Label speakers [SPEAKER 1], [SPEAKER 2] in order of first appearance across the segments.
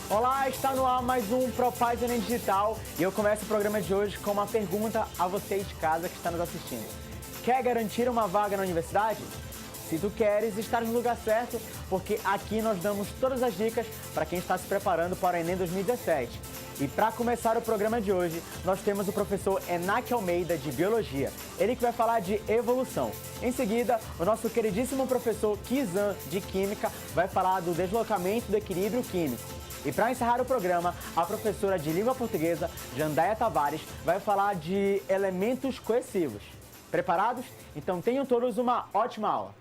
[SPEAKER 1] Olá, está no ar mais um ProPaz Enem Digital e eu começo o programa de hoje com uma pergunta a você de casa que está nos assistindo. Quer garantir uma vaga na universidade? Se tu queres, estar no lugar certo, porque aqui nós damos todas as dicas para quem está se preparando para o Enem 2017. E para começar o programa de hoje, nós temos o professor Enaque Almeida, de Biologia. Ele que vai falar de evolução. Em seguida, o nosso queridíssimo professor Kizan, de Química, vai falar do deslocamento do equilíbrio químico. E para encerrar o programa, a professora de Língua Portuguesa, Jandaia Tavares, vai falar de elementos coercivos. Preparados? Então tenham todos uma ótima aula.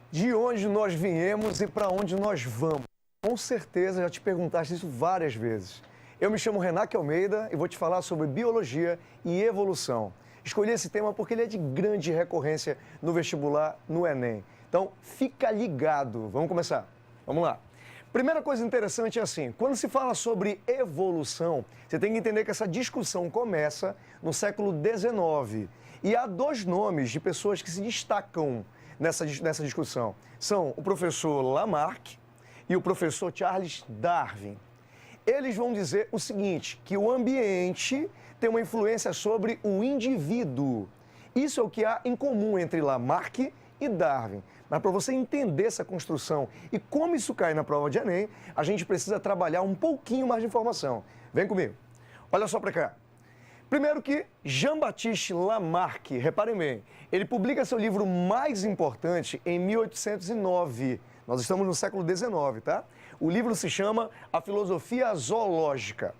[SPEAKER 2] De onde nós viemos e para onde nós vamos? Com certeza já te perguntaste isso várias vezes. Eu me chamo Enaque Almeida e vou te falar sobre biologia e evolução. Escolhi esse tema porque ele é de grande recorrência no vestibular, no Enem. Então, fica ligado. Vamos começar. Vamos lá. Primeira coisa interessante é assim, quando se fala sobre evolução, você tem que entender que essa discussão começa no século XIX. E há dois nomes de pessoas que se destacam nessa discussão. São o professor Lamarck e o professor Charles Darwin. Eles vão dizer o seguinte, que o ambiente tem uma influência sobre o indivíduo. Isso é o que há em comum entre Lamarck e Darwin. Mas para você entender essa construção e como isso cai na prova de Enem, a gente precisa trabalhar um pouquinho mais de informação. Vem comigo. Olha só para cá. Primeiro que Jean-Baptiste Lamarck, reparem bem, ele publica seu livro mais importante em 1809. Nós estamos no século XIX, tá? O livro se chama A Filosofia Zoológica.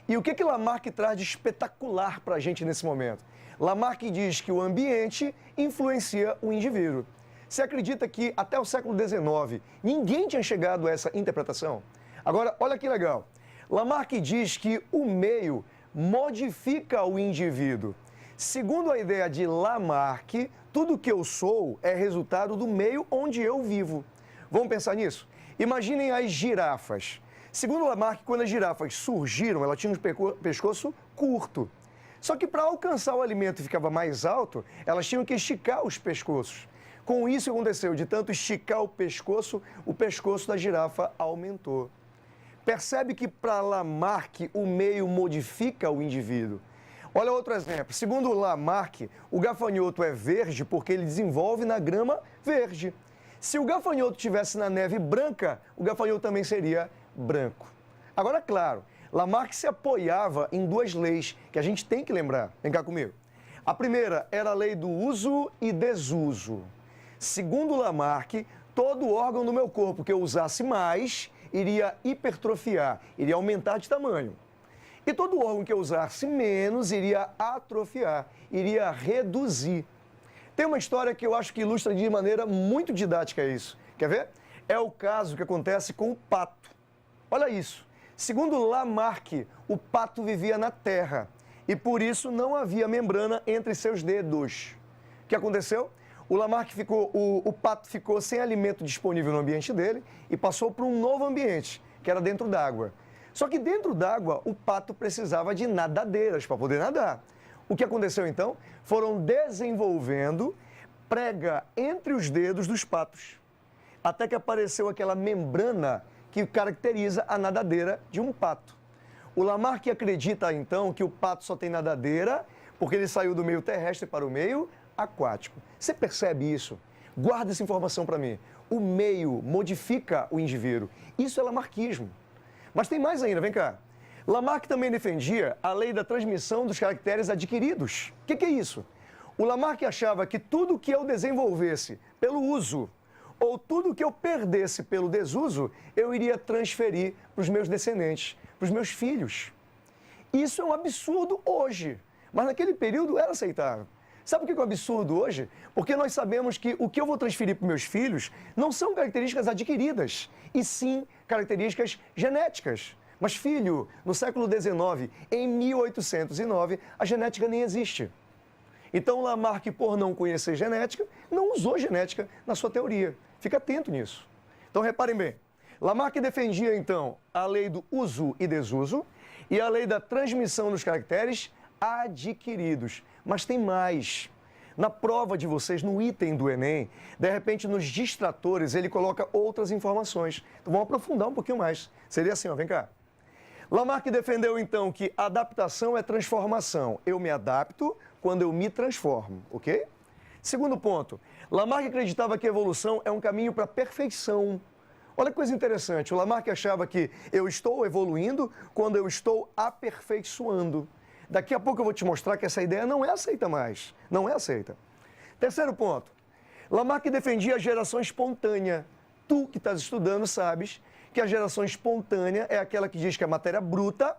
[SPEAKER 2] E o que Lamarck traz de espetacular para a gente nesse momento? Lamarck diz que o ambiente influencia o indivíduo. Você acredita que até o século XIX ninguém tinha chegado a essa interpretação? Agora, olha que legal. Lamarck diz que o meio modifica o indivíduo. Segundo a ideia de Lamarck, tudo que eu sou é resultado do meio onde eu vivo. Vamos pensar nisso? Imaginem as girafas. Segundo Lamarck, quando as girafas surgiram, elas tinham um pescoço curto. Só que para alcançar o alimento e ficava mais alto, elas tinham que esticar os pescoços. Com isso, aconteceu, de tanto esticar o pescoço da girafa aumentou. Percebe que para Lamarck o meio modifica o indivíduo. Olha outro exemplo. Segundo Lamarck, o gafanhoto é verde porque ele desenvolve na grama verde. Se o gafanhoto estivesse na neve branca, o gafanhoto também seria branco. Agora, claro, Lamarck se apoiava em duas leis que a gente tem que lembrar. Vem cá comigo. A primeira era a lei do uso e desuso. Segundo Lamarck, todo órgão do meu corpo que eu usasse mais iria hipertrofiar, iria aumentar de tamanho. E todo órgão que eu usasse menos iria atrofiar, iria reduzir. Tem uma história que eu acho que ilustra de maneira muito didática isso. Quer ver? É o caso que acontece com o pato. Olha isso. Segundo Lamarck, o pato vivia na terra e por isso não havia membrana entre seus dedos. O que aconteceu? O pato ficou sem alimento disponível no ambiente dele e passou para um novo ambiente, que era dentro d'água. Só que dentro d'água, o pato precisava de nadadeiras para poder nadar. O que aconteceu então? Foram desenvolvendo prega entre os dedos dos patos, até que apareceu aquela membrana que caracteriza a nadadeira de um pato. O Lamarck acredita então que o pato só tem nadadeira porque ele saiu do meio terrestre para o meio aquático. Você percebe isso? Guarda essa informação para mim. O meio modifica o indivíduo. Isso é lamarquismo. Mas tem mais ainda, vem cá. Lamarck também defendia a lei da transmissão dos caracteres adquiridos. O que é isso? O Lamarck achava que tudo que eu desenvolvesse pelo uso ou tudo que eu perdesse pelo desuso, eu iria transferir para os meus descendentes, para os meus filhos. Isso é um absurdo hoje, mas naquele período era aceitável. Sabe o que é um absurdo hoje? Porque nós sabemos que o que eu vou transferir para os meus filhos não são características adquiridas, e sim características genéticas. Mas, filho, no século XIX, em 1809, a genética nem existe. Então, Lamarck, por não conhecer genética, não usou genética na sua teoria. Fica atento nisso. Então, reparem bem. Lamarck defendia, então, a lei do uso e desuso e a lei da transmissão dos caracteres adquiridos. Mas tem mais. Na prova de vocês, no item do Enem, de repente nos distratores ele coloca outras informações. Então vamos aprofundar um pouquinho mais. Seria assim, ó, vem cá. Lamarck defendeu então que adaptação é transformação. Eu me adapto quando eu me transformo, ok? Segundo ponto, Lamarck acreditava que evolução é um caminho para a perfeição. Olha que coisa interessante, o Lamarck achava que eu estou evoluindo quando eu estou aperfeiçoando. Daqui a pouco eu vou te mostrar que essa ideia não é aceita mais, não é aceita. Terceiro ponto, Lamarck defendia a geração espontânea. Tu que estás estudando sabes que a geração espontânea é aquela que diz que a matéria bruta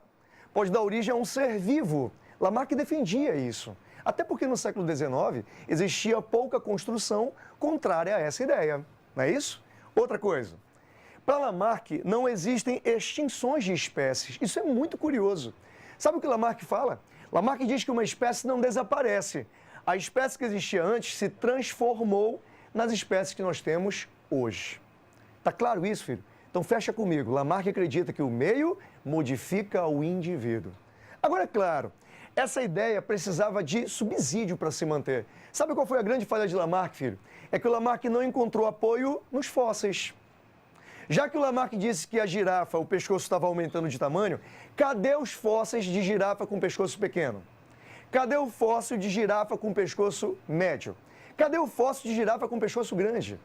[SPEAKER 2] pode dar origem a um ser vivo. Lamarck defendia isso. Até porque no século XIX existia pouca construção contrária a essa ideia. Não é isso? Outra coisa. Para Lamarck não existem extinções de espécies. Isso é muito curioso. Sabe o que Lamarck fala? Lamarck diz que uma espécie não desaparece. A espécie que existia antes se transformou nas espécies que nós temos hoje. Tá claro isso, filho? Então fecha comigo. Lamarck acredita que o meio modifica o indivíduo. Agora, é claro, essa ideia precisava de subsídio para se manter. Sabe qual foi a grande falha de Lamarck, filho? É que o Lamarck não encontrou apoio nos fósseis. Já que o Lamarck disse que a girafa, o pescoço estava aumentando de tamanho, cadê os fósseis de girafa com pescoço pequeno? Cadê o fóssil de girafa com pescoço médio? Cadê o fóssil de girafa com pescoço grande?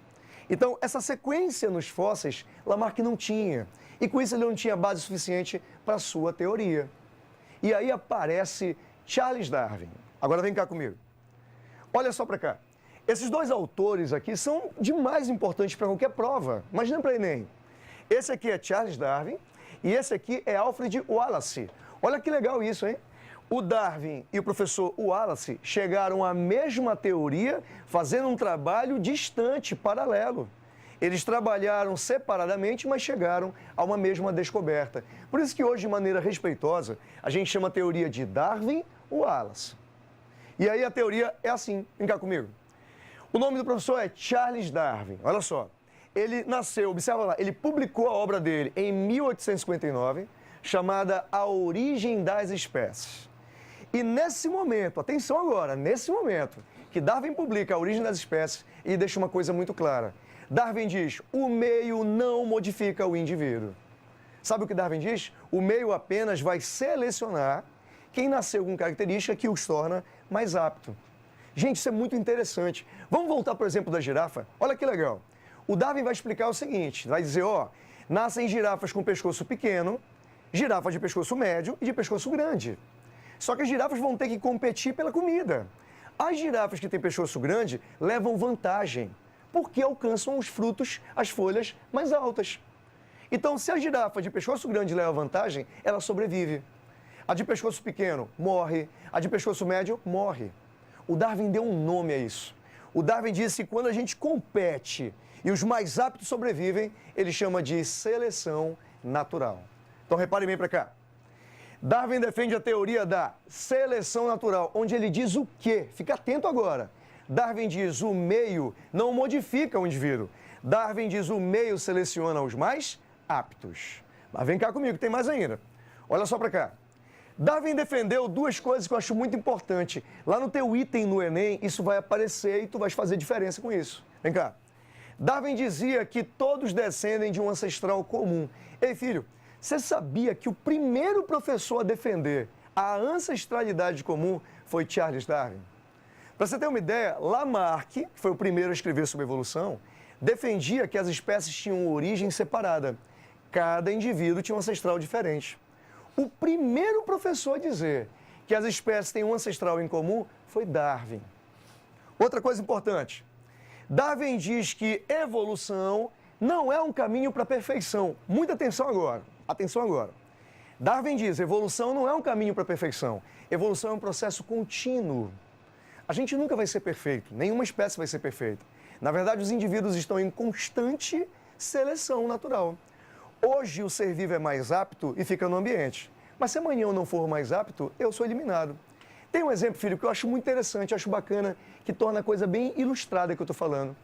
[SPEAKER 2] Então, essa sequência nos fósseis, Lamarck não tinha. E com isso ele não tinha base suficiente para a sua teoria. E aí aparece Charles Darwin. Agora vem cá comigo. Olha só para cá. Esses dois autores aqui são demais importantes para qualquer prova. Imagina para Enem. Esse aqui é Charles Darwin e esse aqui é Alfred Wallace. Olha que legal isso, hein? O Darwin e o professor Wallace chegaram à mesma teoria fazendo um trabalho distante, paralelo. Eles trabalharam separadamente, mas chegaram a uma mesma descoberta. Por isso que hoje, de maneira respeitosa, a gente chama a teoria de Darwin-Wallace. E aí a teoria é assim, vem cá comigo. O nome do professor é Charles Darwin, olha só. Ele nasceu, observa lá, ele publicou a obra dele em 1859, chamada A Origem das Espécies. E nesse momento, atenção agora, nesse momento, que Darwin publica A Origem das Espécies, e deixa uma coisa muito clara. Darwin diz, o meio não modifica o indivíduo. Sabe o que Darwin diz? O meio apenas vai selecionar quem nasceu com característica que os torna mais apto. Gente, isso é muito interessante. Vamos voltar, por exemplo, da girafa? Olha que legal. O Darwin vai explicar o seguinte, vai dizer, ó, nascem girafas com pescoço pequeno, girafas de pescoço médio e de pescoço grande. Só que as girafas vão ter que competir pela comida. As girafas que têm pescoço grande levam vantagem, porque alcançam os frutos, as folhas mais altas. Então, se a girafa de pescoço grande leva vantagem, ela sobrevive. A de pescoço pequeno morre, a de pescoço médio morre. O Darwin deu um nome a isso. O Darwin disse que quando a gente compete e os mais aptos sobrevivem, ele chama de seleção natural. Então, repare bem para cá. Darwin defende a teoria da seleção natural, onde ele diz o quê? Fica atento agora. Darwin diz o meio não modifica o indivíduo. Darwin diz o meio seleciona os mais aptos. Mas vem cá comigo, tem mais ainda. Olha só para cá. Darwin defendeu duas coisas que eu acho muito importante. Lá no teu item no Enem, isso vai aparecer e tu vais fazer diferença com isso. Vem cá. Darwin dizia que todos descendem de um ancestral comum. Ei, filho, você sabia que o primeiro professor a defender a ancestralidade comum foi Charles Darwin? Para você ter uma ideia, Lamarck, que foi o primeiro a escrever sobre evolução, defendia que as espécies tinham origem separada. Cada indivíduo tinha um ancestral diferente. O primeiro professor a dizer que as espécies têm um ancestral em comum foi Darwin. Outra coisa importante, Darwin diz que evolução não é um caminho para a perfeição. Muita atenção agora, atenção agora. Darwin diz, evolução não é um caminho para a perfeição. Evolução é um processo contínuo. A gente nunca vai ser perfeito, nenhuma espécie vai ser perfeita. Na verdade, os indivíduos estão em constante seleção natural. Hoje o ser vivo é mais apto e fica no ambiente. Mas se amanhã eu não for mais apto, eu sou eliminado. Tem um exemplo, filho, que eu acho muito interessante, acho bacana, que torna a coisa bem ilustrada que eu estou falando.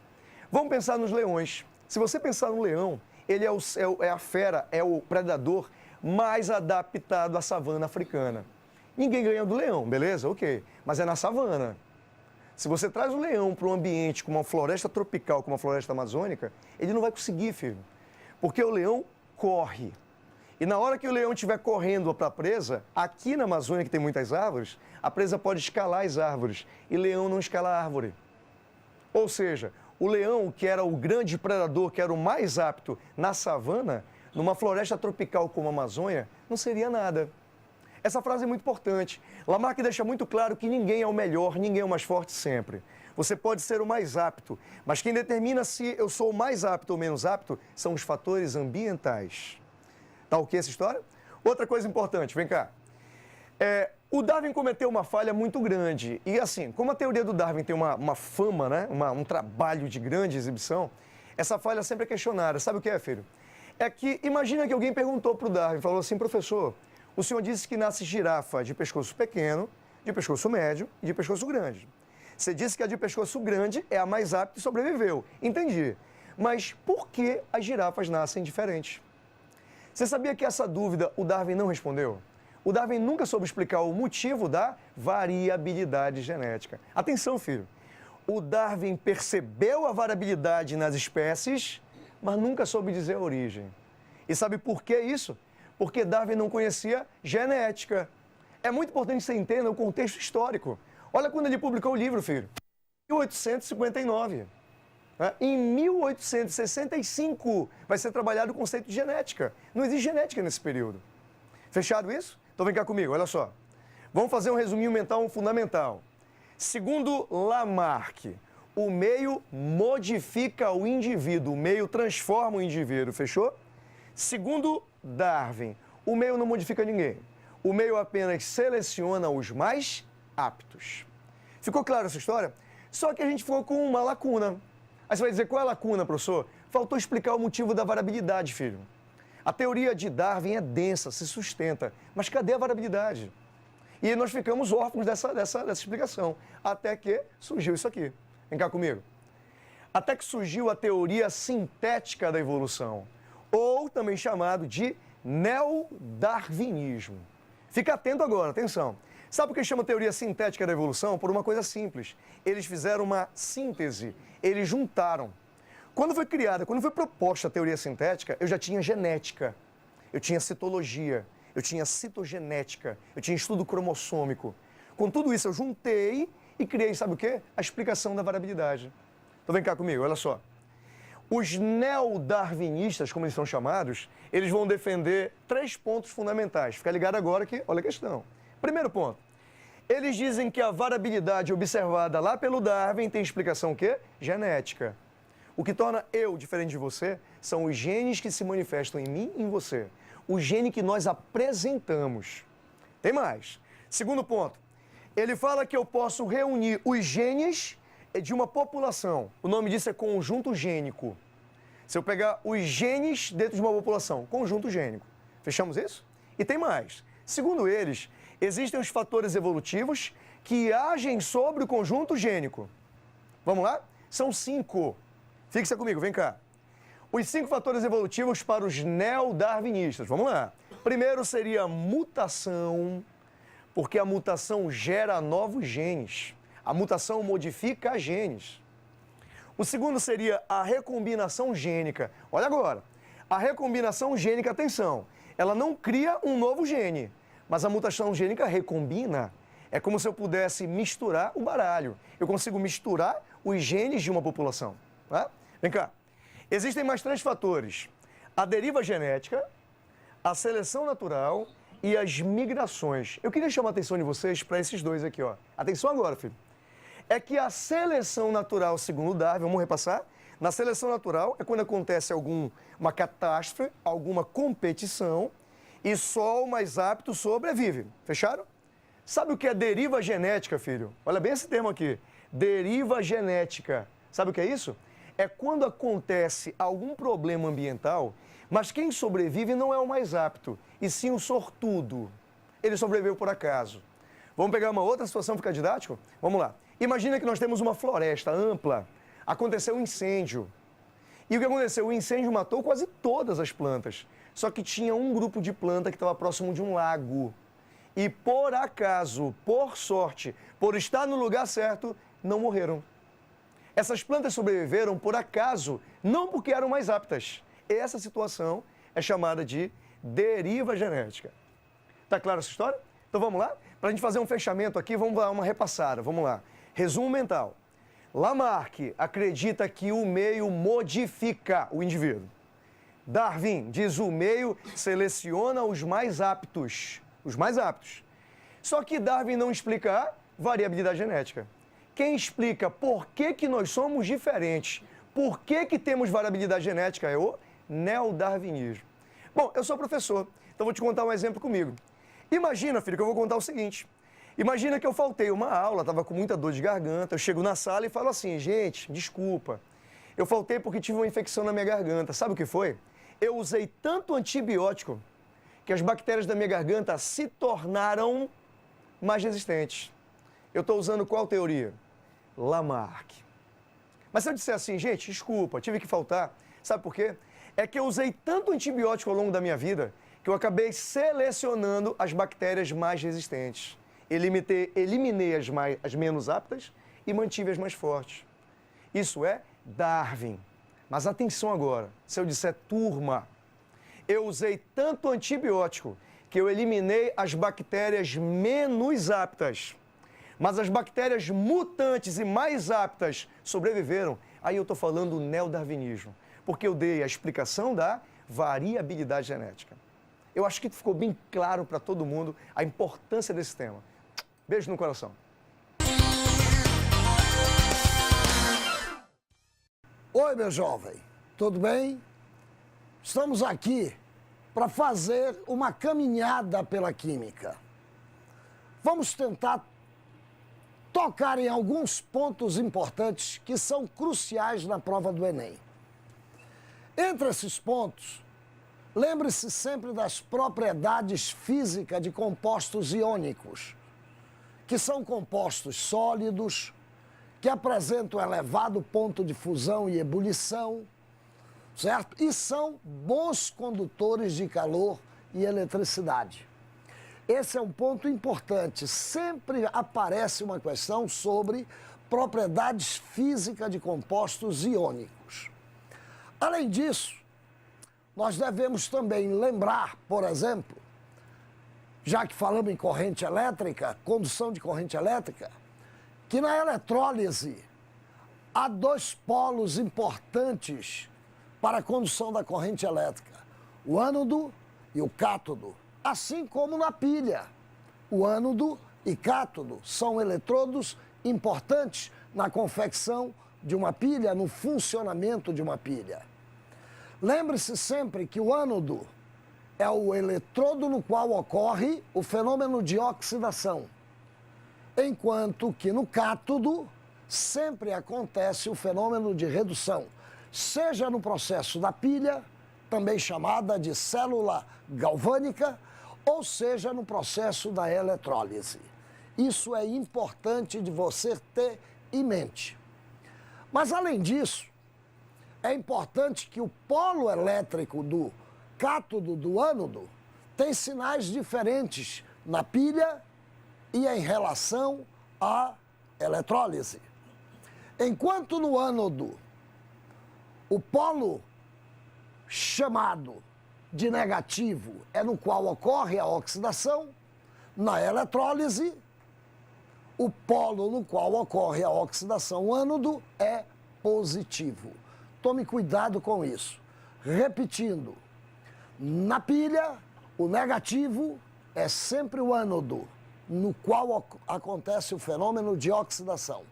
[SPEAKER 2] Vamos pensar nos leões. Se você pensar no leão, ele é a fera, é o predador mais adaptado à savana africana. Ninguém ganha do leão, beleza? Ok. Mas é na savana. Se você traz o leão para um ambiente como uma floresta tropical, como uma floresta amazônica, ele não vai conseguir, filho. Porque o leão corre. E na hora que o leão estiver correndo para a presa, aqui na Amazônia, que tem muitas árvores, a presa pode escalar as árvores. E leão não escala a árvore. Ou seja, o leão, que era o grande predador, que era o mais apto na savana, numa floresta tropical como a Amazônia, não seria nada. Essa frase é muito importante. Lamarck deixa muito claro que ninguém é o melhor, ninguém é o mais forte sempre. Você pode ser o mais apto, mas quem determina se eu sou o mais apto ou menos apto são os fatores ambientais. Tá ok essa história? Outra coisa importante, vem cá. O Darwin cometeu uma falha muito grande. E assim, como a teoria do Darwin tem uma fama, né? Um trabalho de grande exibição, essa falha sempre é questionada. Sabe o que é, filho? É que, imagina que alguém perguntou para o Darwin, falou assim, professor, o senhor disse que nasce girafa de pescoço pequeno, de pescoço médio e de pescoço grande. Você disse que a de pescoço grande é a mais apta e sobreviveu. Entendi. Mas por que as girafas nascem diferentes? Você sabia que essa dúvida o Darwin não respondeu? O Darwin nunca soube explicar o motivo da variabilidade genética. Atenção, filho. O Darwin percebeu a variabilidade nas espécies, mas nunca soube dizer a origem. E sabe por que isso? Porque Darwin não conhecia genética. É muito importante que você entenda o contexto histórico. Olha quando ele publicou o livro, filho. Em 1859. Em 1865 vai ser trabalhado o conceito de genética. Não existe genética nesse período. Fechado isso? Então vem cá comigo, olha só. Vamos fazer um resuminho mental fundamental. Segundo Lamarck, o meio modifica o indivíduo, o meio transforma o indivíduo, fechou? Segundo Darwin, o meio não modifica ninguém. O meio apenas seleciona os mais aptos. Ficou claro essa história? Só que a gente ficou com uma lacuna. Aí você vai dizer, qual é a lacuna, professor? Faltou explicar o motivo da variabilidade, filho. A teoria de Darwin é densa, se sustenta, mas cadê a variabilidade? E nós ficamos órfãos dessa explicação, até que surgiu isso aqui. Vem cá comigo. Até que surgiu a teoria sintética da evolução, ou também chamado de neodarwinismo. Fica atento agora, atenção. Sabe o que chama teoria sintética da evolução? Por uma coisa simples. Eles fizeram uma síntese, eles juntaram. Quando foi criada, quando foi proposta a teoria sintética, eu já tinha genética, eu tinha citologia, eu tinha citogenética, eu tinha estudo cromossômico. Com tudo isso eu juntei e criei, sabe o quê? A explicação da variabilidade. Então vem cá comigo, olha só. Os neodarwinistas, como eles são chamados, eles vão defender 3 pontos fundamentais. Fica ligado agora que, olha a questão. Primeiro ponto, eles dizem que a variabilidade observada lá pelo Darwin tem explicação o quê? Genética. O que torna eu diferente de você são os genes que se manifestam em mim e em você. O gene que nós apresentamos. Tem mais. Segundo ponto, ele fala que eu posso reunir os genes de uma população. O nome disso é conjunto gênico. Se eu pegar os genes dentro de uma população, conjunto gênico. Fechamos isso? E tem mais. Segundo eles, existem os fatores evolutivos que agem sobre o conjunto gênico. Vamos lá? São 5. Fixa comigo, vem cá. Os 5 fatores evolutivos para os neodarwinistas. Vamos lá. Primeiro seria a mutação, porque a mutação gera novos genes. A mutação modifica genes. O segundo seria a recombinação gênica. Olha agora. A recombinação gênica, atenção, ela não cria um novo gene, mas a mutação gênica recombina. É como se eu pudesse misturar o baralho. Eu consigo misturar os genes de uma população. Tá? Vem cá. Existem mais 3 fatores. A deriva genética, a seleção natural e as migrações. Eu queria chamar a atenção de vocês para esses 2 aqui, ó. Atenção agora, filho. É que a seleção natural, segundo Darwin, vamos repassar? Na seleção natural é quando acontece uma catástrofe, alguma competição e só o mais apto sobrevive. Fecharam? Sabe o que é deriva genética, filho? Olha bem esse termo aqui. Deriva genética. Sabe o que é isso? É quando acontece algum problema ambiental, mas quem sobrevive não é o mais apto, e sim o sortudo. Ele sobreviveu por acaso. Vamos pegar uma outra situação, ficar didático? Vamos lá. Imagina que nós temos uma floresta ampla, aconteceu um incêndio. E o que aconteceu? O incêndio matou quase todas as plantas. Só que tinha um grupo de planta que estava próximo de um lago. E por acaso, por sorte, por estar no lugar certo, não morreram. Essas plantas sobreviveram por acaso, não porque eram mais aptas. Essa situação é chamada de deriva genética. Tá clara essa história? Então vamos lá? Para a gente fazer um fechamento aqui, vamos dar uma repassada. Vamos lá. Resumo mental. Lamarck acredita que o meio modifica o indivíduo. Darwin diz o meio seleciona os mais aptos. Os mais aptos. Só que Darwin não explica a variabilidade genética. Quem explica por que nós somos diferentes, por que temos variabilidade genética é o neodarwinismo. Bom, eu sou professor, então vou te contar um exemplo comigo. Imagina, filho, que eu vou contar o seguinte. Imagina que eu faltei uma aula, estava com muita dor de garganta, eu chego na sala e falo assim, gente, desculpa, eu faltei porque tive uma infecção na minha garganta. Sabe o que foi? Eu usei tanto antibiótico que as bactérias da minha garganta se tornaram mais resistentes. Eu estou usando qual teoria? Lamarck. Mas se eu disser assim, gente, desculpa, tive que faltar, sabe por quê? É que eu usei tanto antibiótico ao longo da minha vida que eu acabei selecionando as bactérias mais resistentes. Eliminei as menos aptas e mantive as mais fortes. Isso é Darwin. Mas atenção agora, se eu disser turma, eu usei tanto antibiótico que eu eliminei as bactérias menos aptas. Mas as bactérias mutantes e mais aptas sobreviveram. Aí eu estou falando neodarwinismo, porque eu dei a explicação da variabilidade genética. Eu acho que ficou bem claro para todo mundo a importância desse tema. Beijo no coração.
[SPEAKER 3] Oi, meu jovem, tudo bem? Estamos aqui para fazer uma caminhada pela química. Vamos tentar tocar em alguns pontos importantes que são cruciais na prova do Enem. Entre esses pontos, lembre-se sempre das propriedades físicas de compostos iônicos, que são compostos sólidos, que apresentam elevado ponto de fusão e ebulição, certo? E são bons condutores de calor e eletricidade. Esse é um ponto importante. Sempre aparece uma questão sobre propriedades físicas de compostos iônicos. Além disso, nós devemos também lembrar, por exemplo, já que falamos em corrente elétrica, condução de corrente elétrica, que na eletrólise há dois polos importantes para a condução da corrente elétrica, o ânodo e o cátodo, assim como na pilha. O ânodo e cátodo são eletrodos importantes na confecção de uma pilha, no funcionamento de uma pilha. Lembre-se sempre que o ânodo é o eletrodo no qual ocorre o fenômeno de oxidação, enquanto que no cátodo sempre acontece o fenômeno de redução, seja no processo da pilha, também chamada de célula galvânica, ou seja no processo da eletrólise. Isso é importante de você ter em mente. Mas além disso, é importante que o polo elétrico do cátodo do ânodo tem sinais diferentes na pilha e em relação à eletrólise. Enquanto no ânodo o polo chamado de negativo é no qual ocorre a oxidação, na eletrólise o polo no qual ocorre a oxidação ânodo é positivo. Tome cuidado com isso. Repetindo, na pilha, o negativo é sempre o ânodo, no qual acontece o fenômeno de oxidação.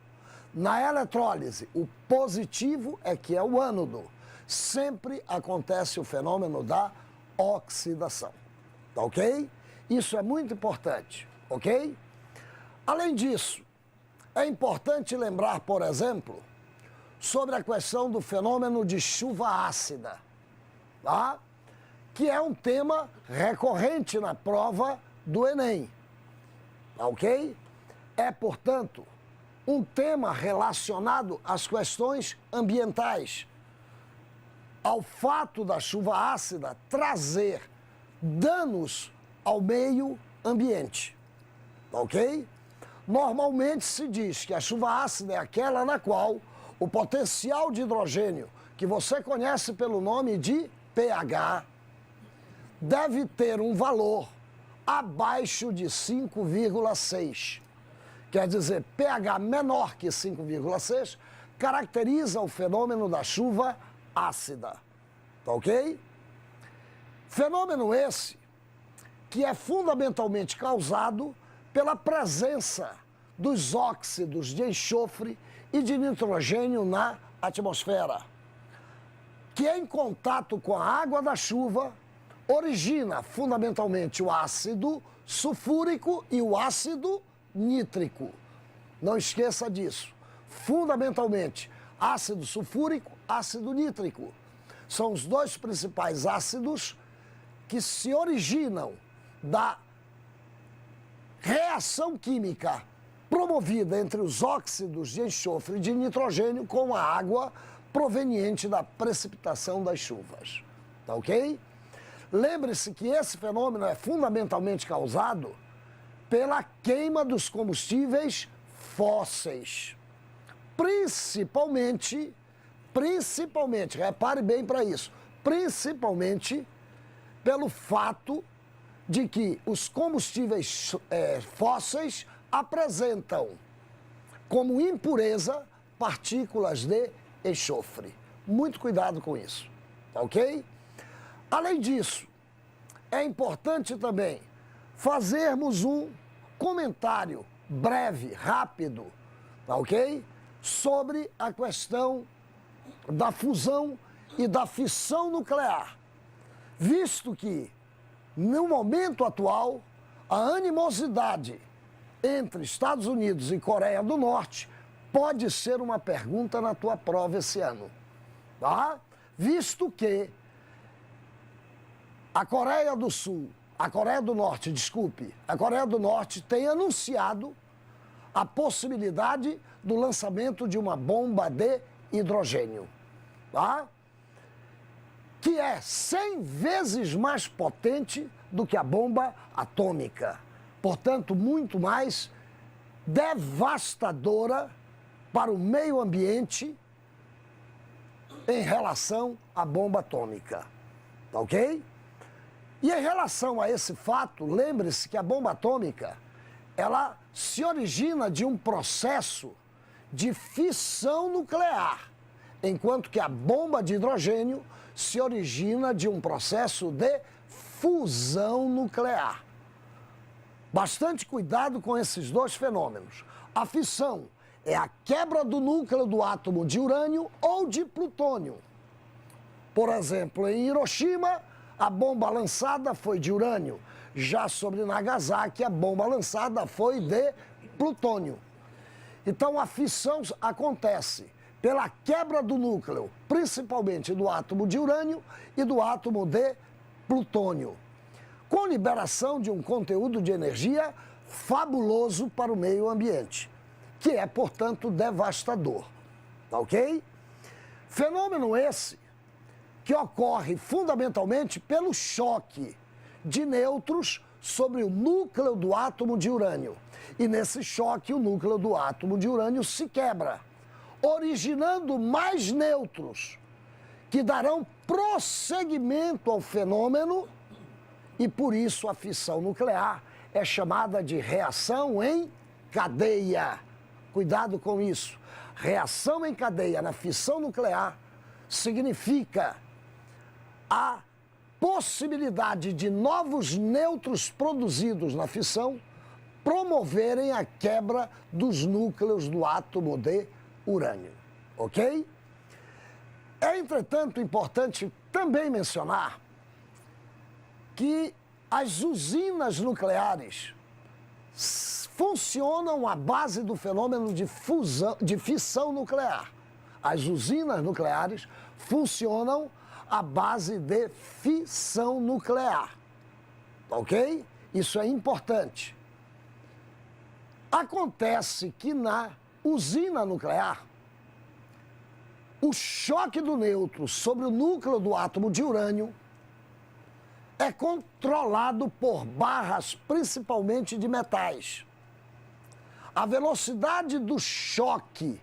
[SPEAKER 3] Na eletrólise, o positivo é que é o ânodo. Sempre acontece o fenômeno da oxidação. Tá ok? Isso é muito importante, ok? Além disso, é importante lembrar, por exemplo, sobre a questão do fenômeno de chuva ácida, tá? Que é um tema recorrente na prova do Enem, tá ok? É, portanto, um tema relacionado às questões ambientais, ao fato da chuva ácida trazer danos ao meio ambiente, tá ok? Normalmente se diz que a chuva ácida é aquela na qual o potencial de hidrogênio, que você conhece pelo nome de pH, deve ter um valor abaixo de 5,6. Quer dizer, pH menor que 5,6 caracteriza o fenômeno da chuva ácida. Tá ok? Fenômeno esse que é fundamentalmente causado pela presença dos óxidos de enxofre e de nitrogênio na atmosfera, que em contato com a água da chuva origina fundamentalmente o ácido sulfúrico e o ácido nítrico. Não esqueça disso. Fundamentalmente, ácido sulfúrico, ácido nítrico. São os dois principais ácidos que se originam da reação química promovida entre os óxidos de enxofre e de nitrogênio com a água proveniente da precipitação das chuvas. Tá ok? Lembre-se que esse fenômeno é fundamentalmente causado pela queima dos combustíveis fósseis. Principalmente, repare bem para isso, principalmente pelo fato de que os combustíveis fósseis apresentam como impureza partículas de enxofre. Muito cuidado com isso, tá ok? Além disso, é importante também fazermos um comentário breve, rápido, tá ok? Sobre a questão da fusão e da fissão nuclear, visto que, no momento atual, a animosidade entre Estados Unidos e Coreia do Norte pode ser uma pergunta na tua prova esse ano, tá? Visto que a Coreia do Norte tem anunciado a possibilidade do lançamento de uma bomba de hidrogênio, tá? Que é 100 vezes mais potente do que a bomba atômica. Portanto, muito mais devastadora para o meio ambiente em relação à bomba atômica. Tá ok? E em relação a esse fato, lembre-se que a bomba atômica, ela se origina de um processo de fissão nuclear, enquanto que a bomba de hidrogênio se origina de um processo de fusão nuclear. Bastante cuidado com esses dois fenômenos. A fissão é a quebra do núcleo do átomo de urânio ou de plutônio. Por exemplo, em Hiroshima, a bomba lançada foi de urânio. Já sobre Nagasaki, a bomba lançada foi de plutônio. Então, a fissão acontece pela quebra do núcleo, principalmente do átomo de urânio e do átomo de plutônio, com liberação de um conteúdo de energia fabuloso para o meio ambiente, que é, portanto, devastador. Tá ok? Fenômeno esse que ocorre fundamentalmente pelo choque de nêutrons sobre o núcleo do átomo de urânio. E nesse choque, o núcleo do átomo de urânio se quebra, originando mais nêutrons, que darão prosseguimento ao fenômeno, e por isso a fissão nuclear é chamada de reação em cadeia. Cuidado com isso. Reação em cadeia na fissão nuclear significa a possibilidade de novos nêutrons produzidos na fissão promoverem a quebra dos núcleos do átomo de urânio, ok? É, entretanto, importante também mencionar que as usinas nucleares funcionam à base do fenômeno de fissão nuclear. As usinas nucleares funcionam à base de fissão nuclear, ok? Isso é importante. Acontece que na usina nuclear, o choque do nêutron sobre o núcleo do átomo de urânio é controlado por barras principalmente de metais. a velocidade do choque,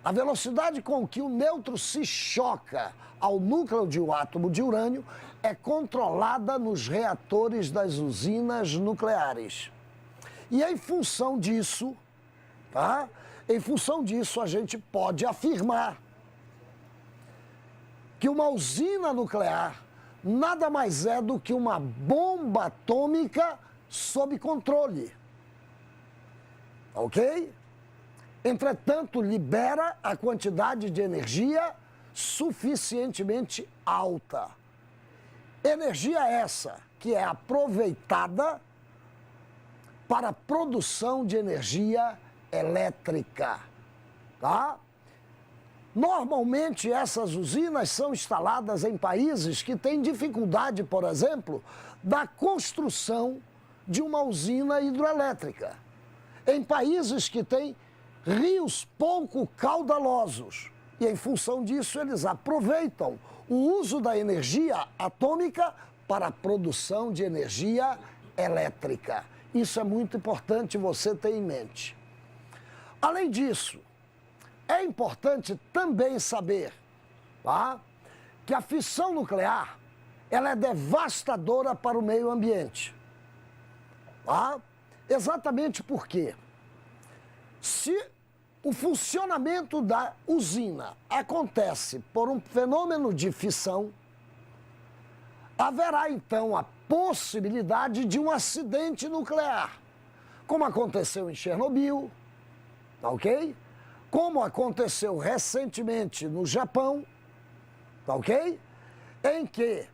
[SPEAKER 3] a velocidade com que o nêutron se choca ao núcleo de um átomo de urânio é controlada nos reatores das usinas nucleares. E em função disso, tá? Em função disso, a gente pode afirmar que uma usina nuclear nada mais é do que uma bomba atômica sob controle. Ok? Entretanto, libera a quantidade de energia suficientemente alta. Energia essa que é aproveitada para a produção de energia elétrica, tá? Normalmente essas usinas são instaladas em países que têm dificuldade, por exemplo, da construção de uma usina hidroelétrica. Em países que têm rios pouco caudalosos. E em função disso eles aproveitam o uso da energia atômica para a produção de energia elétrica. Isso é muito importante você ter em mente. Além disso, é importante também saber, tá, que a fissão nuclear ela é devastadora para o meio ambiente. Tá? Exatamente porque se o funcionamento da usina acontece por um fenômeno de fissão, haverá então a possibilidade de um acidente nuclear, como aconteceu em Chernobyl, tá ok? Como aconteceu recentemente no Japão, tá ok? Em que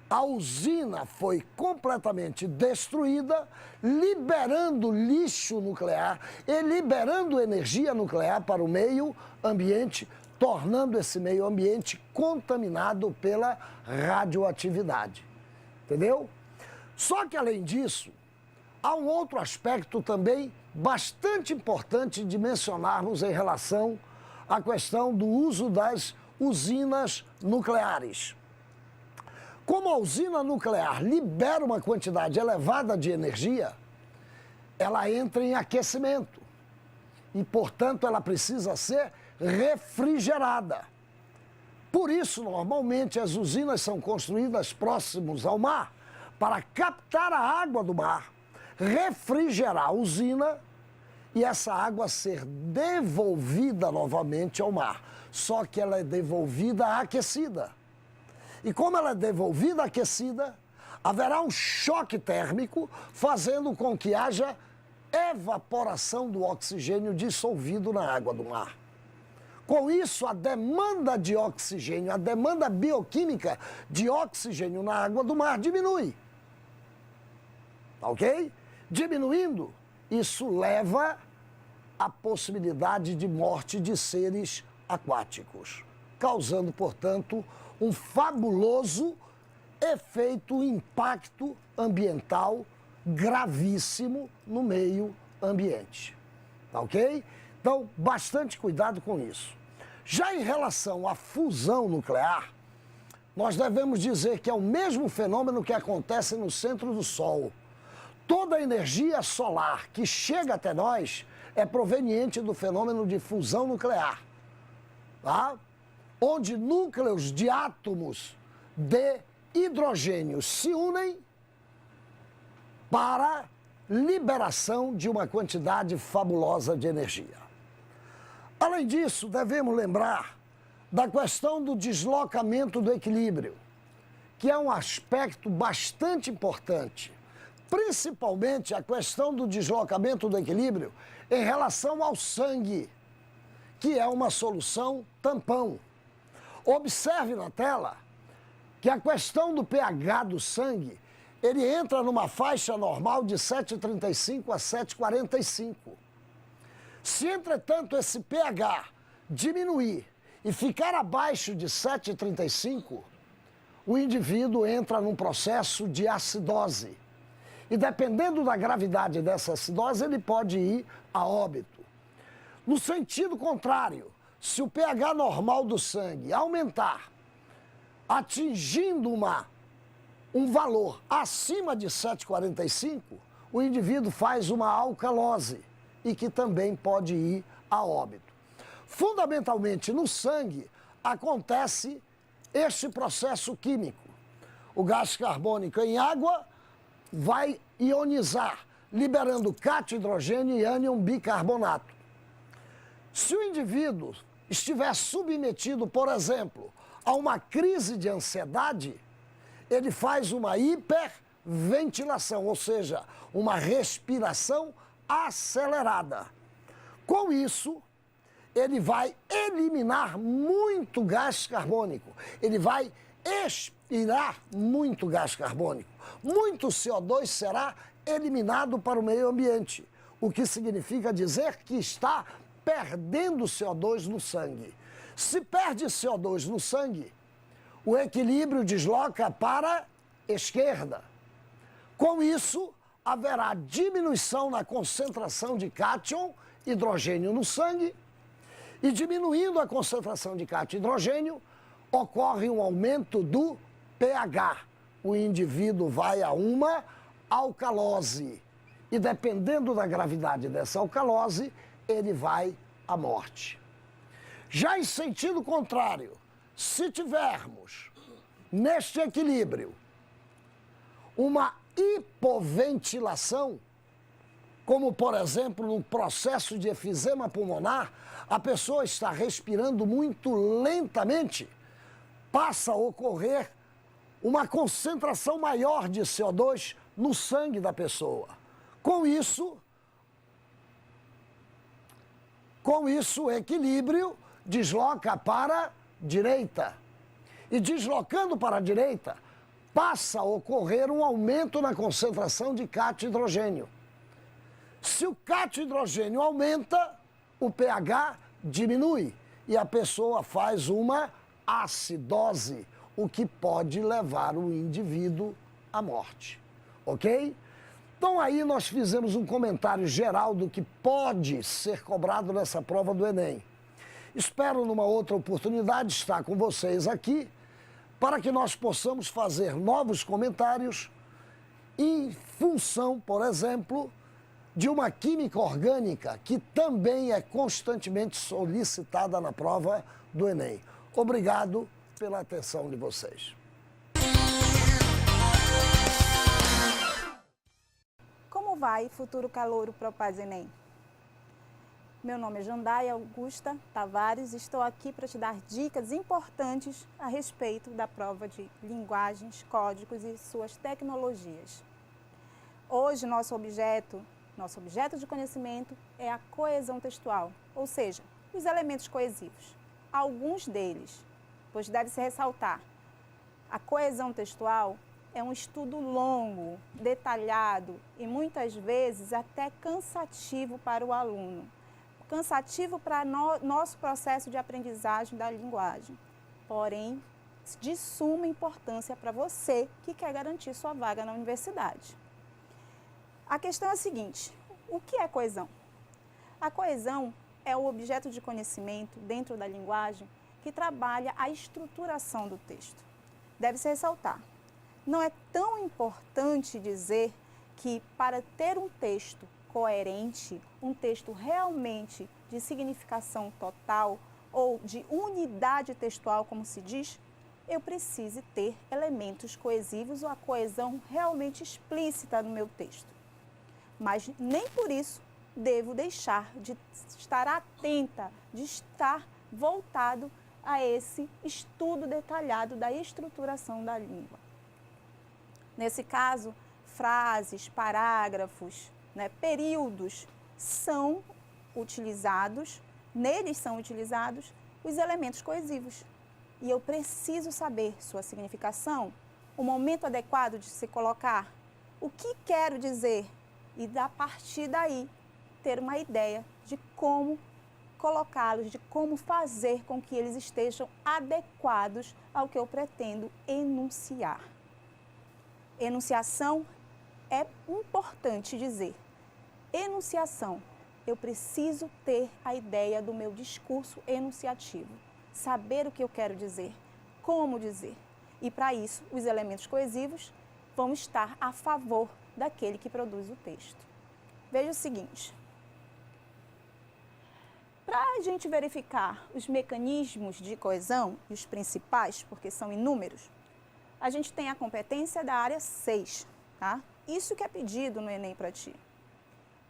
[SPEAKER 3] a usina foi completamente destruída, liberando lixo nuclear e liberando energia nuclear para o meio ambiente, tornando esse meio ambiente contaminado pela radioatividade. Entendeu? Só que, além disso, há um outro aspecto também bastante importante de mencionarmos em relação à questão do uso das usinas nucleares. Como a usina nuclear libera uma quantidade elevada de energia, ela entra em aquecimento e, portanto, ela precisa ser refrigerada. Por isso, normalmente, as usinas são construídas próximos ao mar para captar a água do mar, refrigerar a usina e essa água ser devolvida novamente ao mar. Só que ela é devolvida aquecida. E como ela é devolvida aquecida, haverá um choque térmico, fazendo com que haja evaporação do oxigênio dissolvido na água do mar. Com isso, a demanda de oxigênio, a demanda bioquímica de oxigênio na água do mar diminui. Ok? Diminuindo, isso leva à possibilidade de morte de seres aquáticos, causando, portanto, um fabuloso efeito, impacto ambiental gravíssimo no meio ambiente. Tá ok? Então, bastante cuidado com isso. Já em relação à fusão nuclear, nós devemos dizer que é o mesmo fenômeno que acontece no centro do Sol. Toda a energia solar que chega até nós é proveniente do fenômeno de fusão nuclear, tá? Onde núcleos de átomos de hidrogênio se unem para liberação de uma quantidade fabulosa de energia. Além disso, devemos lembrar da questão do deslocamento do equilíbrio, que é um aspecto bastante importante, principalmente a questão do deslocamento do equilíbrio em relação ao sangue, que é uma solução tampão. Observe na tela que a questão do pH do sangue, ele entra numa faixa normal de 7,35 a 7,45. Se, entretanto, esse pH diminuir e ficar abaixo de 7,35, o indivíduo entra num processo de acidose. E dependendo da gravidade dessa acidose, ele pode ir a óbito. No sentido contrário, se o pH normal do sangue aumentar, atingindo um valor acima de 7,45, o indivíduo faz uma alcalose e que também pode ir a óbito. Fundamentalmente, no sangue, acontece este processo químico. O gás carbônico em água vai ionizar, liberando cátion, hidrogênio e ânion bicarbonato. Se o indivíduo estiver submetido, por exemplo, a uma crise de ansiedade, ele faz uma hiperventilação, ou seja, uma respiração acelerada. Com isso, ele vai eliminar muito gás carbônico, ele vai expirar muito gás carbônico. Muito CO2 será eliminado para o meio ambiente, o que significa dizer que está perdendo CO2 no sangue. Se perde CO2 no sangue, o equilíbrio desloca para a esquerda. Com isso, haverá diminuição na concentração de cátion, hidrogênio no sangue, e diminuindo a concentração de cátion e hidrogênio, ocorre um aumento do pH. O indivíduo vai a uma alcalose. E dependendo da gravidade dessa alcalose, ele vai à morte. Já em sentido contrário, se tivermos neste equilíbrio uma hipoventilação, como por exemplo no processo de efisema pulmonar, a pessoa está respirando muito lentamente, passa a ocorrer uma concentração maior de CO2 no sangue da pessoa. Com isso, o equilíbrio desloca para a direita. E deslocando para a direita, passa a ocorrer um aumento na concentração de cátion e hidrogênio. Se o cátion e hidrogênio aumenta, o pH diminui e a pessoa faz uma acidose, o que pode levar o indivíduo à morte. Ok? Então aí nós fizemos um comentário geral do que pode ser cobrado nessa prova do Enem. Espero numa outra oportunidade estar com vocês aqui para que nós possamos fazer novos comentários em função, por exemplo, de uma química orgânica que também é constantemente solicitada na prova do Enem. Obrigado pela atenção de vocês.
[SPEAKER 4] Como vai, futuro calouro Propaz Enem? Meu nome é Jandaia Augusta Tavares e estou aqui para te dar dicas importantes a respeito da prova de linguagens, códigos e suas tecnologias. Hoje, nosso objeto de conhecimento é a coesão textual, ou seja, os elementos coesivos. Alguns deles, pois deve-se ressaltar, a coesão textual é um estudo longo, detalhado e muitas vezes até cansativo para o aluno. Cansativo para nosso processo de aprendizagem da linguagem, porém de suma importância para você que quer garantir sua vaga na universidade. A questão é a seguinte: o que é coesão? A coesão é o objeto de conhecimento dentro da linguagem que trabalha a estruturação do texto. Deve-se ressaltar, não é tão importante dizer que para ter um texto coerente, um texto realmente de significação total ou de unidade textual, como se diz, eu precise ter elementos coesivos ou a coesão realmente explícita no meu texto. Mas nem por isso devo deixar de estar atenta, de estar voltado a esse estudo detalhado da estruturação da língua. Nesse caso, frases, parágrafos, períodos são utilizados, neles são utilizados os elementos coesivos. E eu preciso saber sua significação, o momento adequado de se colocar, o que quero dizer e, a partir daí, ter uma ideia de como colocá-los, de como fazer com que eles estejam adequados ao que eu pretendo enunciar. Enunciação é importante dizer. Enunciação, eu preciso ter a ideia do meu discurso enunciativo, saber o que eu quero dizer, como dizer. E para isso, os elementos coesivos vão estar a favor daquele que produz o texto. Veja o seguinte, Para a gente verificar os mecanismos de coesão, e os principais, porque são inúmeros, a gente tem a competência da área 6, tá? Isso que é pedido no Enem para ti.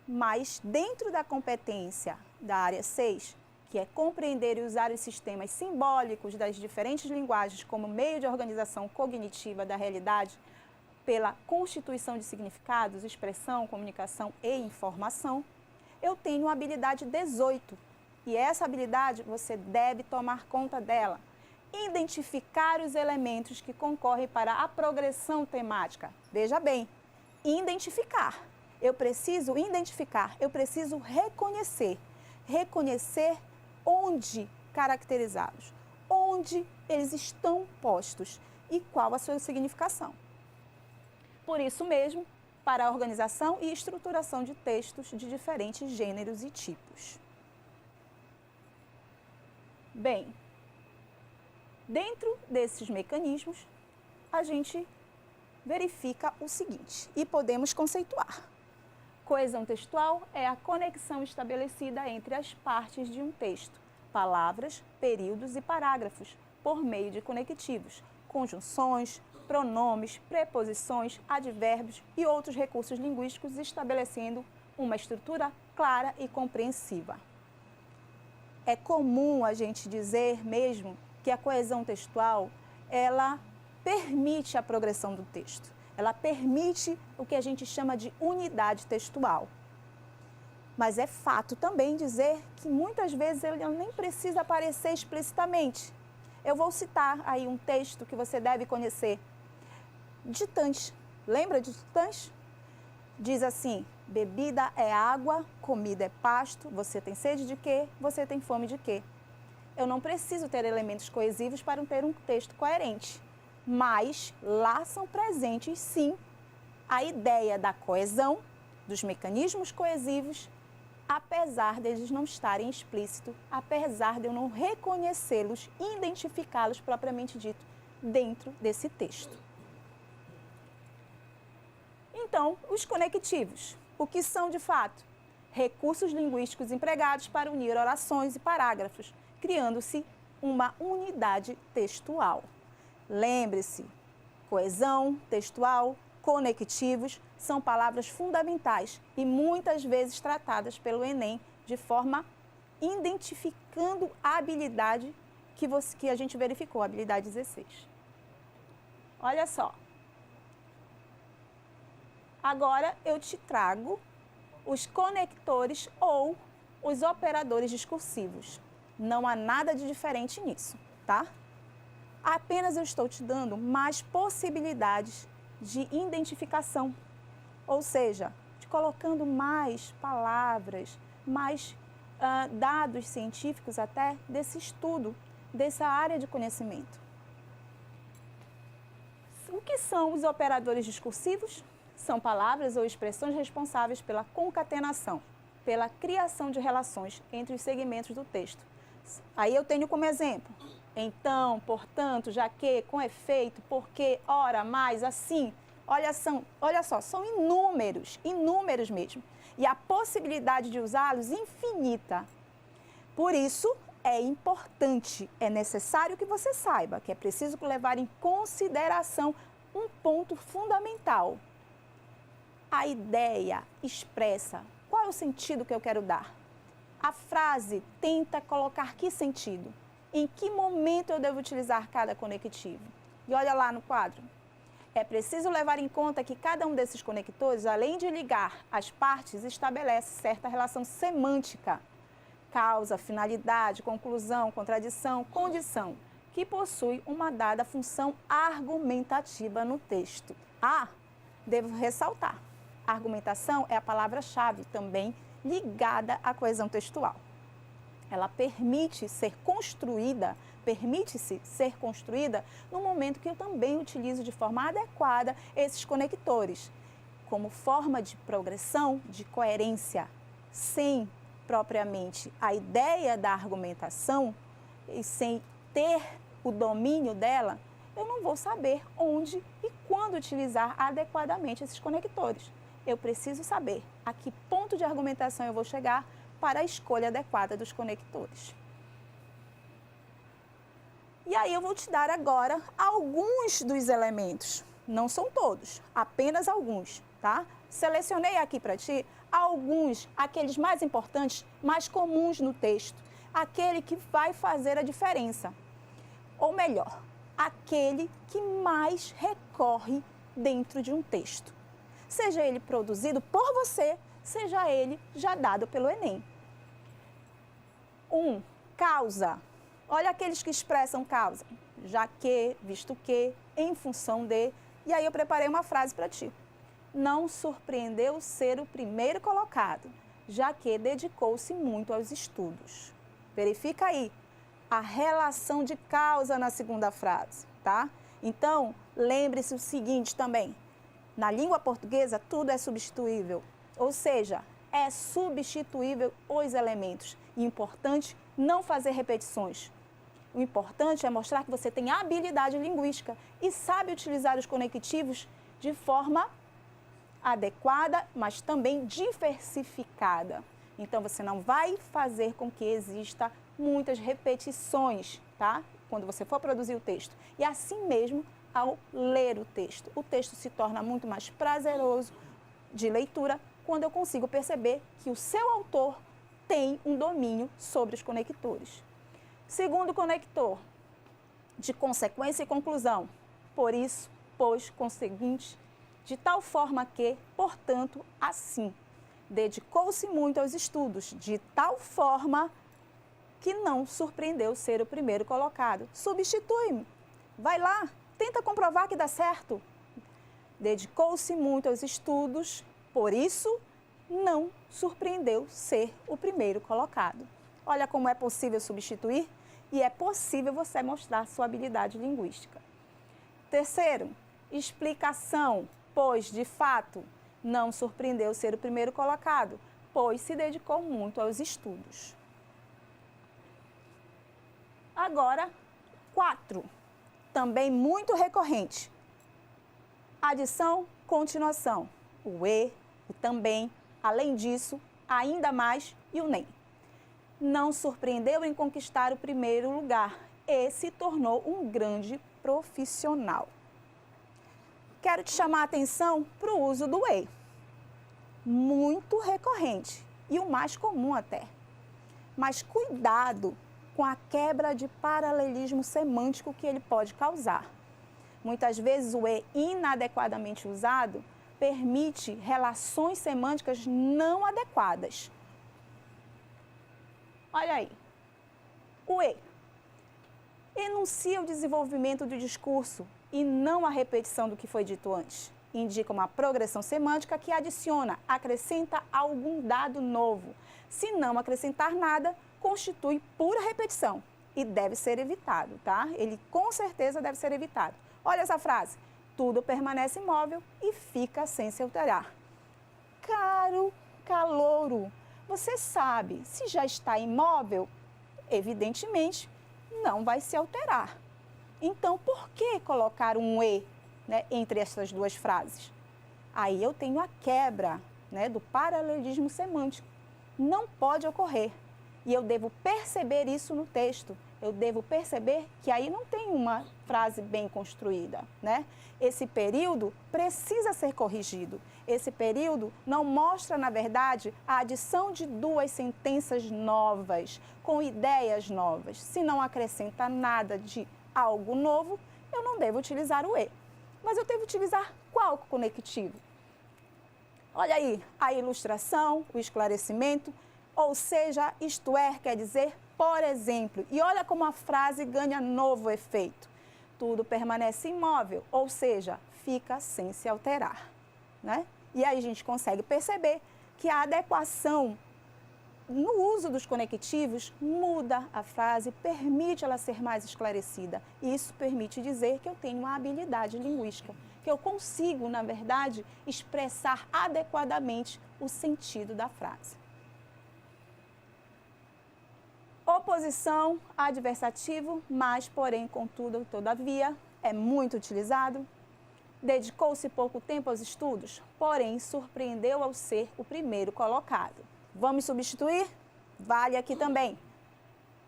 [SPEAKER 4] Mas dentro da competência da área 6, que é compreender e usar os sistemas simbólicos das diferentes linguagens como meio de organização cognitiva da realidade pela constituição de significados, expressão, comunicação e informação, eu tenho a habilidade 18. E essa habilidade você deve tomar conta dela. Identificar os elementos que concorrem para a progressão temática. Veja bem, identificar. Eu preciso identificar, eu preciso reconhecer. Reconhecer onde caracterizá-los, onde eles estão postos e qual a sua significação. Por isso mesmo, para a organização e estruturação de textos de diferentes gêneros e tipos. Bem, dentro desses mecanismos, a gente verifica o seguinte, e podemos conceituar. Coesão textual é a conexão estabelecida entre as partes de um texto, palavras, períodos e parágrafos, por meio de conectivos, conjunções, pronomes, preposições, advérbios e outros recursos linguísticos, estabelecendo uma estrutura clara e compreensiva. É comum a gente dizer mesmo que a coesão textual, ela permite a progressão do texto. Ela permite o que a gente chama de unidade textual. Mas é fato também dizer que muitas vezes ela nem precisa aparecer explicitamente. Eu vou citar aí um texto que você deve conhecer. Ditante. Lembra de Ditante? Diz assim: bebida é água, comida é pasto, você tem sede de quê? Você tem fome de quê? Eu não preciso ter elementos coesivos para ter um texto coerente, mas lá são presentes, sim, a ideia da coesão, dos mecanismos coesivos, apesar deles não estarem explícitos, apesar de eu não reconhecê-los, identificá-los propriamente dito dentro desse texto. Então, os conectivos, o que são de fato? Recursos linguísticos empregados para unir orações e parágrafos, criando-se uma unidade textual. Lembre-se, coesão textual, conectivos, são palavras fundamentais e muitas vezes tratadas pelo Enem de forma identificando a habilidade que a gente verificou, a habilidade 16. Olha só. Agora eu te trago os conectores ou os operadores discursivos. Não há nada de diferente nisso, tá? Apenas eu estou te dando mais possibilidades de identificação, ou seja, te colocando mais palavras, mais dados científicos até desse estudo, dessa área de conhecimento. O que são os operadores discursivos? São palavras ou expressões responsáveis pela concatenação, pela criação de relações entre os segmentos do texto. Aí eu tenho como exemplo, então, portanto, já que, com efeito, porque, ora, mais, assim. Olha só, são inúmeros mesmo. E a possibilidade de usá-los infinita. Por isso, é importante, é necessário que você saiba que é preciso levar em consideração um ponto fundamental. A ideia expressa qual é o sentido que eu quero dar. A frase tenta colocar que sentido? Em que momento eu devo utilizar cada conectivo? E olha lá no quadro. É preciso levar em conta que cada um desses conectores, além de ligar as partes, estabelece certa relação semântica. Causa, finalidade, conclusão, contradição, condição, que possui uma dada função argumentativa no texto. Devo ressaltar. A argumentação é a palavra-chave também ligada à coesão textual. Ela permite-se ser construída no momento que eu também utilizo de forma adequada esses conectores, como forma de progressão, de coerência, sem propriamente a ideia da argumentação e sem ter o domínio dela, eu não vou saber onde e quando utilizar adequadamente esses conectores. Eu preciso saber a que ponto de argumentação eu vou chegar para a escolha adequada dos conectores. E aí eu vou te dar agora alguns dos elementos. Não são todos, apenas alguns, tá? Selecionei aqui para ti alguns, aqueles mais importantes, mais comuns no texto. Aquele que vai fazer a diferença. Ou melhor, aquele que mais recorre dentro de um texto. Seja ele produzido por você, seja ele já dado pelo Enem. 1. Causa. Olha aqueles que expressam causa. Já que, visto que, em função de. E aí eu preparei uma frase para ti. Não surpreendeu ser o primeiro colocado, já que dedicou-se muito aos estudos. Verifica aí a relação de causa na segunda frase, tá? Então, lembre-se o seguinte também. Na língua portuguesa, tudo é substituível. Ou seja, é substituível os elementos. E importante não fazer repetições. O importante é mostrar que você tem habilidade linguística e sabe utilizar os conectivos de forma adequada, mas também diversificada. Então, você não vai fazer com que exista muitas repetições, tá? Quando você for produzir o texto. E assim mesmo, ao ler o texto se torna muito mais prazeroso de leitura quando eu consigo perceber que o seu autor tem um domínio sobre os conectores. Segundo conector, de consequência e conclusão. Por isso, pois, conseguinte, de tal forma que, portanto, assim. Dedicou-se muito aos estudos, de tal forma que não surpreendeu ser o primeiro colocado. Substitui-me. Vai lá, tenta comprovar que dá certo. Dedicou-se muito aos estudos, por isso não surpreendeu ser o primeiro colocado. Olha como é possível substituir e é possível você mostrar sua habilidade linguística. Terceiro, explicação, pois, de fato, não surpreendeu ser o primeiro colocado, pois se dedicou muito aos estudos. Agora, 4, também muito recorrente. Adição, continuação. O e, o também, além disso, ainda mais e o nem. Não surpreendeu em conquistar o primeiro lugar e se tornou um grande profissional. Quero te chamar a atenção para o uso do e. Muito recorrente e o mais comum até. Mas cuidado com a quebra de paralelismo semântico que ele pode causar. Muitas vezes o e inadequadamente usado permite relações semânticas não adequadas. Olha aí. O e enuncia o desenvolvimento do discurso e não a repetição do que foi dito antes. Indica uma progressão semântica que adiciona, acrescenta algum dado novo. Se não acrescentar nada, constitui pura repetição e deve ser evitado, tá? Ele com certeza deve ser evitado. Olha essa frase. Tudo permanece imóvel e fica sem se alterar. Caro calouro, você sabe, se já está imóvel, evidentemente, não vai se alterar. Então, por que colocar um e, né, entre essas duas frases? Aí eu tenho a quebra, né, do paralelismo semântico. Não pode ocorrer. E eu devo perceber isso no texto. Eu devo perceber que aí não tem uma frase bem construída, né? Esse período precisa ser corrigido. Esse período não mostra, na verdade, a adição de duas sentenças novas, com ideias novas. Se não acrescenta nada de algo novo, eu não devo utilizar o e. Mas eu devo utilizar qual conectivo? Olha aí, a ilustração, o esclarecimento, ou seja, isto é, quer dizer, por exemplo. E olha como a frase ganha novo efeito. Tudo permanece imóvel, ou seja, fica sem se alterar, né? E aí a gente consegue perceber que a adequação no uso dos conectivos muda a frase, permite ela ser mais esclarecida. E isso permite dizer que eu tenho uma habilidade linguística, que eu consigo, na verdade, expressar adequadamente o sentido da frase. Oposição, adversativo, mas, porém, contudo, todavia, é muito utilizado. Dedicou-se pouco tempo aos estudos, porém, surpreendeu ao ser o primeiro colocado. Vamos substituir? vale aqui também.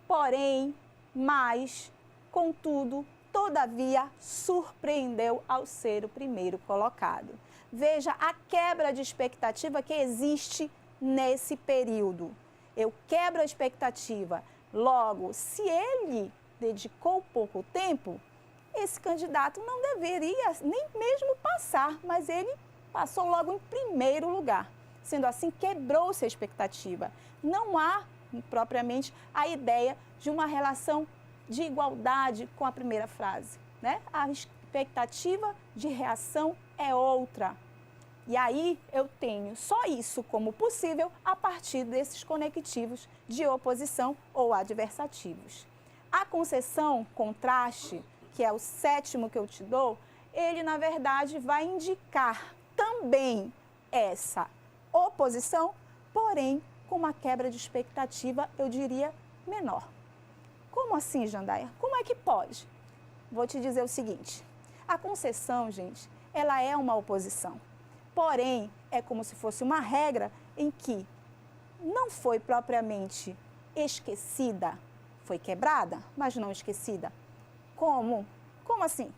[SPEAKER 4] Porém, mas, contudo, todavia, surpreendeu ao ser o primeiro colocado. Veja a quebra de expectativa que existe nesse período. Eu quebro a expectativa. Logo, se ele dedicou pouco tempo, esse candidato não deveria nem mesmo passar, mas ele passou logo em primeiro lugar. Sendo assim, quebrou-se a expectativa. Não há, propriamente, a ideia de uma relação de igualdade com a primeira frase, né? A expectativa de reação é outra. E aí eu tenho só isso como possível a partir desses conectivos de oposição ou adversativos. A concessão, contraste, que é o sétimo que eu te dou, ele, na verdade, vai indicar também essa oposição, porém com uma quebra de expectativa, eu diria, menor. Como assim, Jandaia? Como é que pode? Vou te dizer o seguinte, a concessão, gente, ela é uma oposição. Porém, é como se fosse uma regra em que não foi propriamente esquecida, foi quebrada, mas não esquecida. Como? Como assim?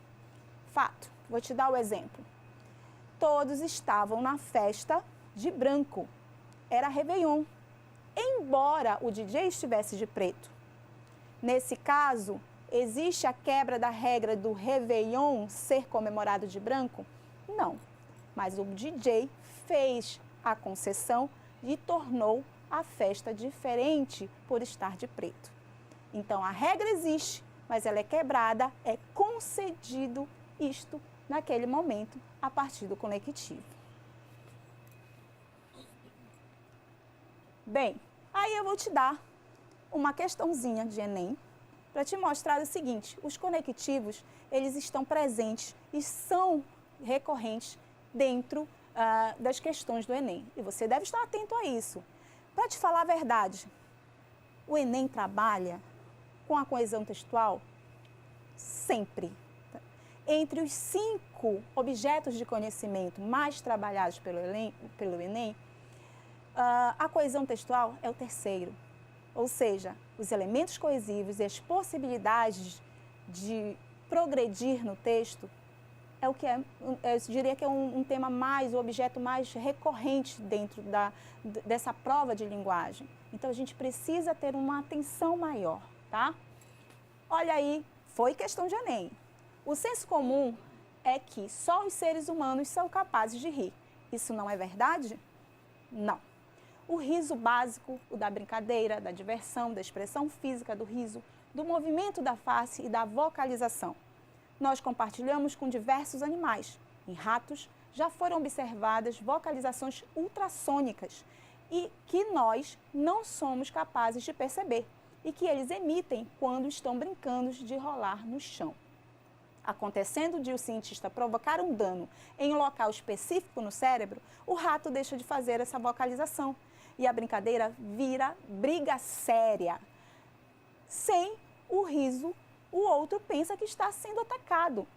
[SPEAKER 4] Fato, vou te dar o exemplo. Todos estavam na festa de branco, era Réveillon, embora o DJ estivesse de preto. Nesse caso, existe a quebra da regra do Réveillon ser comemorado de branco? Não, mas o DJ fez a concessão e tornou a festa diferente por estar de preto. Então, a regra existe, mas ela é quebrada, é concedido isto naquele momento a partir do conectivo. Bem, aí eu vou te dar uma questãozinha de Enem para te mostrar o seguinte, os conectivos, eles estão presentes e são recorrentes dentro das questões do Enem. E você deve estar atento a isso. Para te falar a verdade, o Enem trabalha com a coesão textual sempre. Entre os 5 objetos de conhecimento mais trabalhados pelo Enem, a coesão textual é o terceiro. Ou seja, os elementos coesivos e as possibilidades de progredir no texto é o que eu diria que é um tema mais, o objeto mais recorrente dentro dessa prova de linguagem. Então, a gente precisa ter uma atenção maior, tá? Olha aí, foi questão de Enem. O senso comum é que só os seres humanos são capazes de rir. Isso não é verdade? Não. O riso básico, o da brincadeira, da diversão, da expressão física do riso, do movimento da face e da vocalização. Nós compartilhamos com diversos animais. Em ratos, já foram observadas vocalizações ultrassônicas e que nós não somos capazes de perceber e que eles emitem quando estão brincando de rolar no chão. Acontecendo de o cientista provocar um dano em um local específico no cérebro, o rato deixa de fazer essa vocalização e a brincadeira vira briga séria. Sem o riso, o outro pensa que está sendo atacado.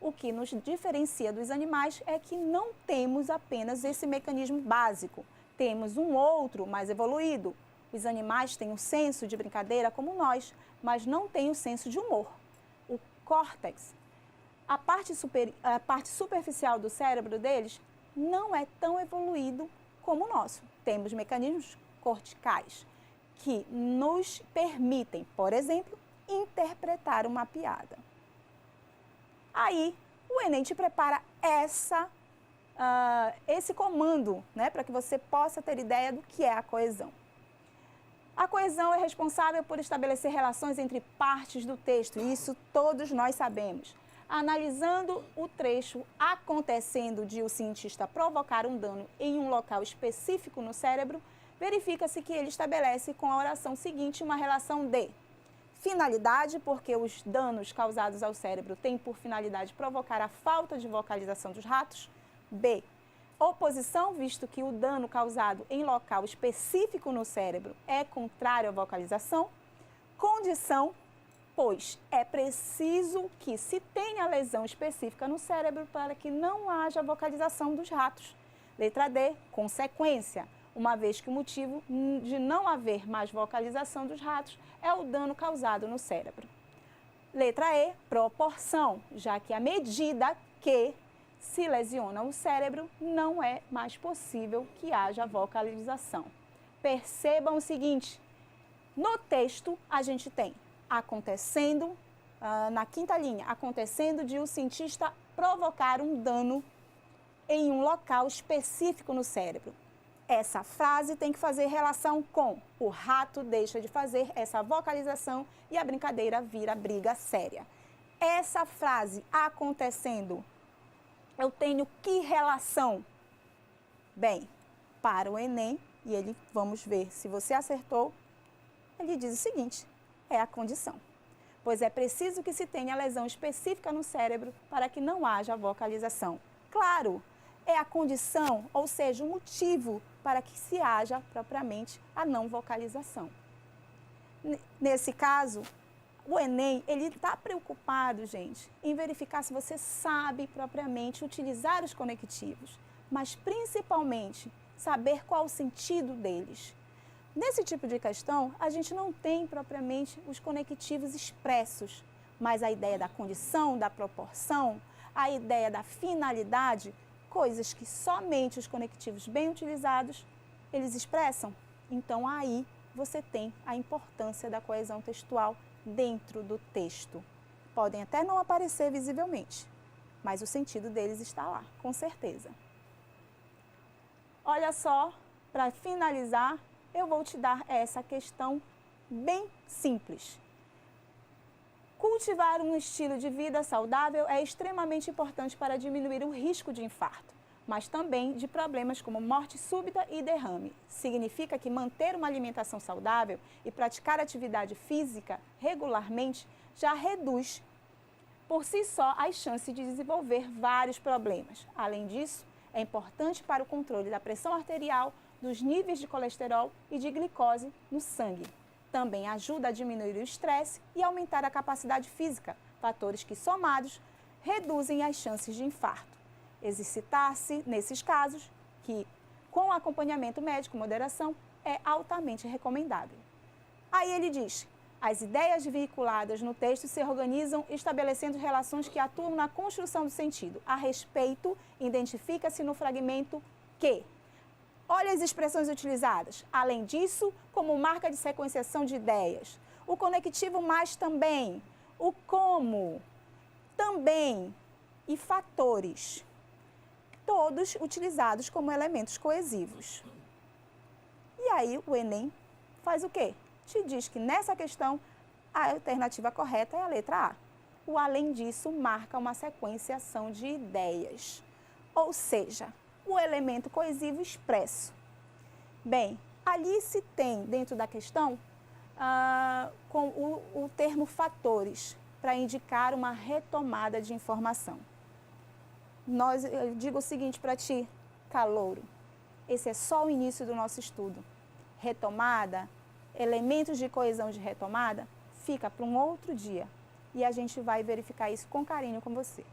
[SPEAKER 4] O que nos diferencia dos animais é que não temos apenas esse mecanismo básico, temos um outro mais evoluído. Os animais têm um senso de brincadeira como nós, mas não têm o senso de humor. O córtex, a parte superficial do cérebro deles, não é tão evoluído como o nosso. Temos mecanismos corticais que nos permitem, por exemplo, interpretar uma piada. Aí, o Enem te prepara esse comando, né, para que você possa ter ideia do que é a coesão. A coesão é responsável por estabelecer relações entre partes do texto, e isso todos nós sabemos. Analisando o trecho acontecendo de o cientista provocar um dano em um local específico no cérebro, verifica-se que ele estabelece com a oração seguinte uma relação de finalidade, porque os danos causados ao cérebro têm por finalidade provocar a falta de vocalização dos ratos. B. Oposição, visto que o dano causado em local específico no cérebro é contrário à vocalização. Condição, pois é preciso que se tenha lesão específica no cérebro para que não haja vocalização dos ratos. Letra D, consequência. uma vez que o motivo de não haver mais vocalização dos ratos é o dano causado no cérebro. Letra E, proporção, já que à medida que se lesiona o cérebro, não é mais possível que haja vocalização. Percebam o seguinte, no texto a gente tem acontecendo, na quinta linha, acontecendo de o cientista provocar um dano em um local específico no cérebro. Essa frase tem que fazer relação com o rato deixa de fazer essa vocalização e a brincadeira vira briga séria. Essa frase acontecendo, eu tenho que relação? Bem, para o Enem, e ele, vamos ver se você acertou, ele diz o seguinte, é a condição. Pois é preciso que se tenha lesão específica no cérebro para que não haja vocalização. Claro, é a condição, ou seja, o motivo para que se haja propriamente a não vocalização. Nesse caso, o Enem, ele está preocupado, gente, em verificar se você sabe propriamente utilizar os conectivos, mas principalmente saber qual o sentido deles. Nesse tipo de questão, a gente não tem propriamente os conectivos expressos, mas a ideia da condição, da proporção, a ideia da finalidade, coisas que somente os conectivos bem utilizados, eles expressam. Então, aí você tem a importância da coesão textual dentro do texto. Podem até não aparecer visivelmente, mas o sentido deles está lá, com certeza. Olha só, para finalizar, eu vou te dar essa questão bem simples. Cultivar um estilo de vida saudável é extremamente importante para diminuir o risco de infarto, mas também de problemas como morte súbita e derrame. Significa que manter uma alimentação saudável e praticar atividade física regularmente já reduz por si só as chances de desenvolver vários problemas. Além disso, é importante para o controle da pressão arterial, dos níveis de colesterol e de glicose no sangue. Também ajuda a diminuir o estresse e aumentar a capacidade física, fatores que, somados, reduzem as chances de infarto. Exercitar-se, nesses casos, que com acompanhamento médico e moderação, é altamente recomendável. Aí ele diz, as ideias veiculadas no texto se organizam estabelecendo relações que atuam na construção do sentido. A respeito, identifica-se no fragmento que... Olha as expressões utilizadas. Além disso, como marca de sequenciação de ideias. O conectivo mais também. O como, também e fatores. Todos utilizados como elementos coesivos. E aí o Enem faz o quê? Te diz que nessa questão a alternativa correta é a letra A. O além disso marca uma sequenciação de ideias. Ou seja, o elemento coesivo expresso. Bem, ali se tem dentro da questão com o termo fatores, para indicar uma retomada de informação. Eu digo o seguinte para ti, calouro, esse é só o início do nosso estudo. Retomada, elementos de coesão de retomada, fica para um outro dia e a gente vai verificar isso com carinho com você.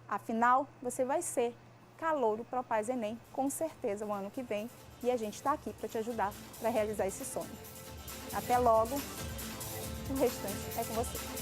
[SPEAKER 4] Afinal, você vai ser calouro Propaz Enem, com certeza, o ano que vem. E a gente está aqui para te ajudar para realizar esse sonho. Até logo, o restante é com você.